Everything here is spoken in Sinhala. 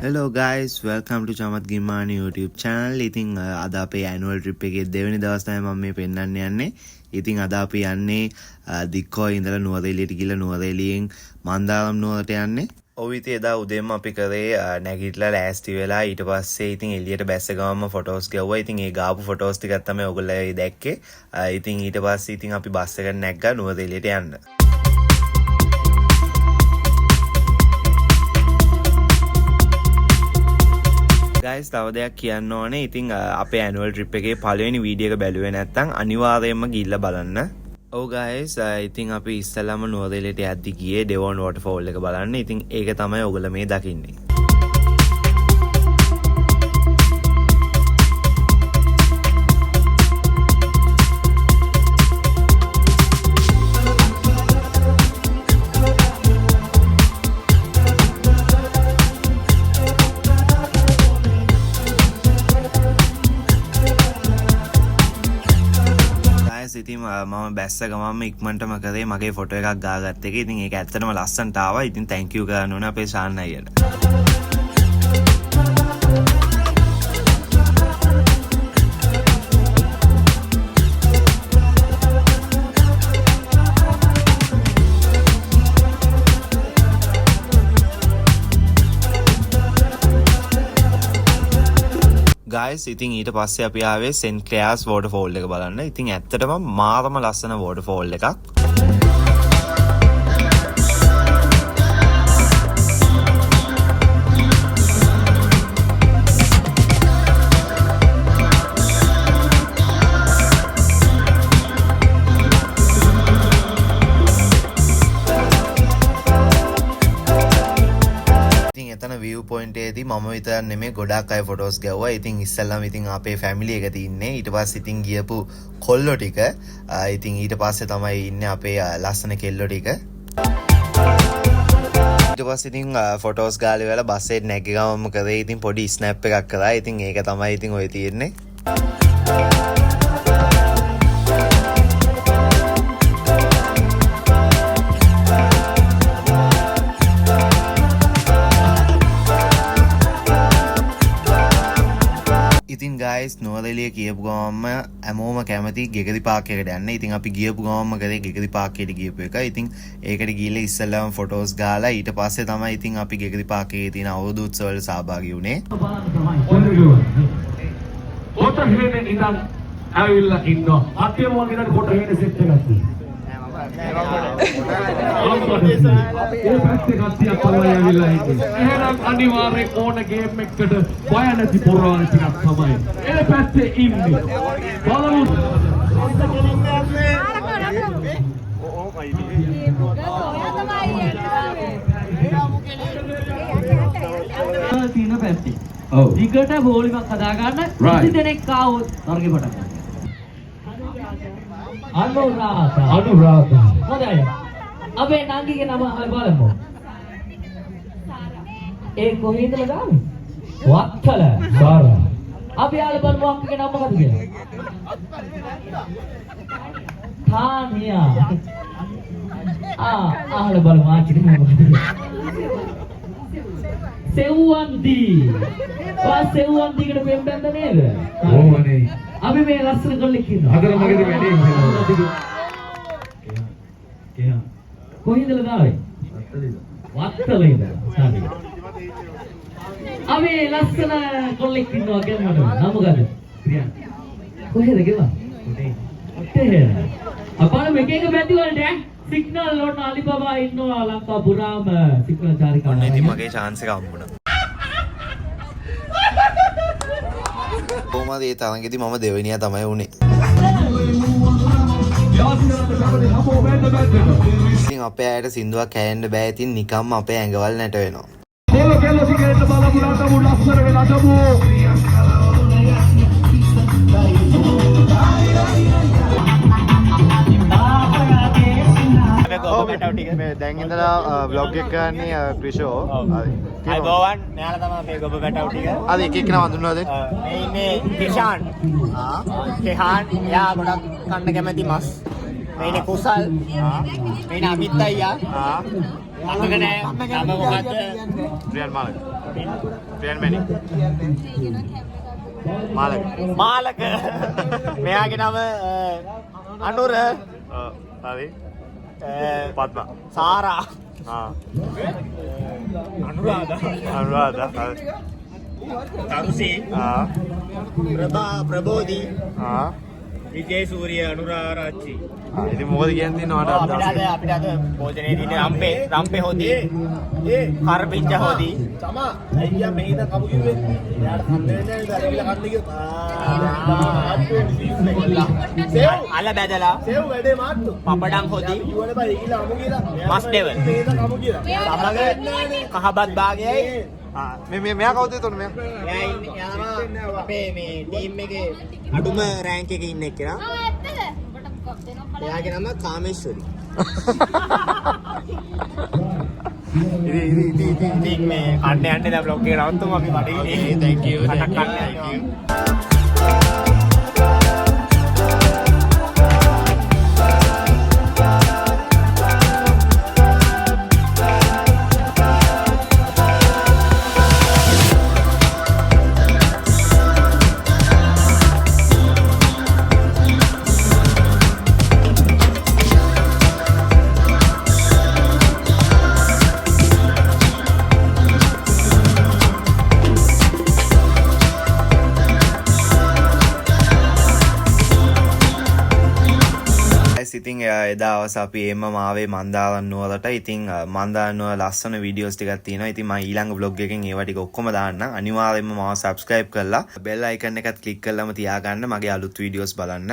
Hello guys, welcome to Chamath Gimani YouTube channel. ඉතින් අද අපේ annual trip එකේ දෙවෙනි දවස් තමයි මම මේ පෙන්නන්න යන්නේ. ඉතින් අද අපි යන්නේ දික්කොය ඉඳලා නුවරඑළියට ගිහලා නුවරඑළියෙන් මන්දාරම් නුවරට යන්නේ. ඔව් ඉතින් එදා උදේම අපි කරේ නැගිටලා ලෑස්ති වෙලා ඊට පස්සේ ඉතින් එළියට බැස්ස ගමන්ම ෆොටෝස් ගැව්වා. ඉතින් ඒ ගාපු ෆොටෝස් ටිකක් තමයි ඔයගොල්ලෝ දැක්කේ. ඉතින් ඊට පස්සේ ඉතින් අපි බස් එකට නැග්ගා නුවරඑළියට යන්න. guys තව දෙයක් කියන්න ඕනේ. ඉතින් අපේ annual trip එකේ පළවෙනි වීඩියෝ එක බැලුවේ නැත්නම් අනිවාර්යයෙන්ම ගිහිල්ලා බලන්න. ඔව් guys ඉතින් අපි ඉස්සෙල්ලාම නුවරඑළියට යද්දි ගියේ ඩෙවොන් වෝටර්ෆෝල් එක බලන්න. ඉතින් ඒක තමයි ඔයගොල්ලෝ මේ දකින්නේ. ඉතින් මම බැස්ස ගමන්ම ඉක්මනටම කරේ මගේ ෆොටෝ එකක් ගාගත්ත එක. ඉතින් ඒක ඇත්තටම ලස්සනට ආවා. ඉතින් thank you කරන්න ඕනේ අපේ ශාන් අයියට. guys ඉතින් ඊට පස්සේ අපි ආවේ සෙන්ට් ක්ලෙයාර්ස් වෝටර්ෆෝල් එක බලන්න. ඉතින් ඇත්තටම මාරම ලස්සන වෝටර්ෆෝල් එකක්. view point එකේදී මම විතර නෙමෙයි ගොඩාක් අය ෆොටෝස් ගැව්වා. ඉතින් ඉස්සෙල්ලාම ඉතින් අපේ ෆැමිලි එක තින්නේ. ඊට පස්සේ ඉතින් ගියපු කොල්ලෝ ටික. ඉතින් ඊට පස්සේ තමයි ඉන්නේ අපේ ලස්සන කෙල්ලෝ ටික. ඊට පස්සේ ඉතින් ෆොටෝස් ගාලා වෙලා බස් එකේ නැග ගමම කරේ ඉතින් පොඩි ස්නැප් එකක් කරා. ඉතින් ඒක තමයි ඉතින් ඔය තියෙන්නේ. ඉතින් guys නුවරඑළිය කියපු ගමන්ම හැමෝම කැමති ගෙගරි පාක් එකට යන්න. ඉතින් අපි ගියපු ගමන්ම කරේ ගෙගරි පාක් එකට ගියපු එක. ඉතින් ඒකට ගිහලා ඉස්සෙල්ලාම ෆොටෝස් ගාලා ඊට පස්සේ තමයි ඉතින් අපි ගෙගරි පාක් එකේ තියෙන අවුරුදු උත්සව වලට සහභාගී වුණේ. ෆොටෝ හේනේ ඉඳන් ඇවිල්ලා ඉන්නවා. අපේ මොකද ෆොටෝ හේනේ සෙට් එකක් තියෙනවා. ඒ පැත්තේ කට්ටියක් පල්ලා ඇවිල්ලා ඉන්නේ. එහෙනම් අනිවාර්යෙන් ඕන ගේම් එකකට බය නැති පොරවල් ටිකක් තමයි. ඒ පැත්තේ ඉන්නේ. බලමු. තියෙන පැත්තේ. ඔව්. ටිකට බෝලිමක් හදා ගන්න කිසි දෙනෙක් ආවොත් වර්ගේ පටන් ගන්න. අනුරාධ. හොඳයි. අපේ නංගිගේ නම බලමු. ඒ කොහේද ගාමි? වත්තල. සාරා. අපි ආල බලමු අක්කගේ නම මොකද කියලා. තානියා. ආල බලමු ආච්චිගේ නම මොකද කියලා. සෙව්වන්දි. සෙව්වන්දිකට පෙම්බැන්ද නේද? ඕවනේ. අපි මේ ලස්සන කොල්ලෙක් ඉන්නවා. අදර මගේදී වැඩේ. කොහේදලා දාවේ? වත්තල ඉඳලා. හරි. අපි ලස්සන කොල්ලෙක් ඉන්නවා කියන්නද? නම මොකද? ප්‍රියන්. කොහෙද ගෙවා? ඔතේ. අපාර මේකේ බැටි වලට සිග්නල් ඕන අලිබබා ඉන්නවා ලංකා පුරාම සිග්නල් චාරිකාව. ඔන්න ඉතින් මගේ chance එක හම්බුණා. කොහමද ඒ තරගෙදි මම දෙවෙනියා තමයි උනේ. ඉතින් අපේ අයට සින්දුවක් කැයෙන්න බෑ. ඉතින් නිකම්ම අපේ ඇඟවල් නැට වෙනවා. මේ දැන් ඉඳලා vlog එක ගන්නේ ක්‍රිෂෝ. අයිබෝවන් මෙයාලා තමයි අපේ ගොබ පැටවු ටික. අද එක එක නම හඳුන්වනවද? මේ ඉන්නේ කිෂාන්. කෙහාන් යා ගොඩක් කන්න කැමති මස්. මේ ඉන්නේ කුසල්. මේ ඉන්නේ අමිත් අයියා. අමක නෑ. නම මොකද්ද? රියන් මාලක. රියන් මැනි. මාලක. මාලක. මෙයාගේ නම අනුර. හරි. පද්මා. සාරා. අනුරාධා. හරි. තරුසි. ප්‍රබෝධි. විජේ සූරිය අනුරාරච්චි. ඉතින් මොකද කියන්නේ අපිට අද භෝජනේ දින්නේ රම්පේ හොදි. කරපිංච හොදි. තමා අයියා මෙහෙද කමු කිව්වේ. එයාට කන්න දෙන්නේ නැහැ නේද? අරවිල කන්න කිව්වා. අල බැදලා. සේව් වැඩේ මාට්ටු. පපඩම් හොදි. කිව්වනේ බයි කියලා අමු කියලා. මස් ඩෙවල්. මෙහෙද කමු කියලා. තමගේ කහබත් භාගයයි. මෙයා කවුද එතකොට මෙයා? එයා ඉන්නේ අපේ මේ ටීම් එකේ අඩුම රෑන්ක් එකේ ඉන්න එක්කෙනා. එයාගේ නම කාමේශ්වරි. ඉතින් මේ කන්න යන්නේ දැන් බ්ලොග් එක නවත්තමු අපි බඩේ. thank you. ඉතින් එදා අවස අපි එම මාවේ මන්දාරන් නුවරට. ඉතින් මන්දාරන් නුවර ලස්සන වීඩියෝස් ටිකක් තියෙනවා. ඉතින් මම ඊළඟ vlog එකෙන් ඒවා ටික ඔක්කොම දාන්නම්. අනිවාර්යයෙන්ම මාව subscribe කරලා bell icon එකත් click කරලාම තියාගන්න මගේ අලුත් වීඩියෝස් බලන්න.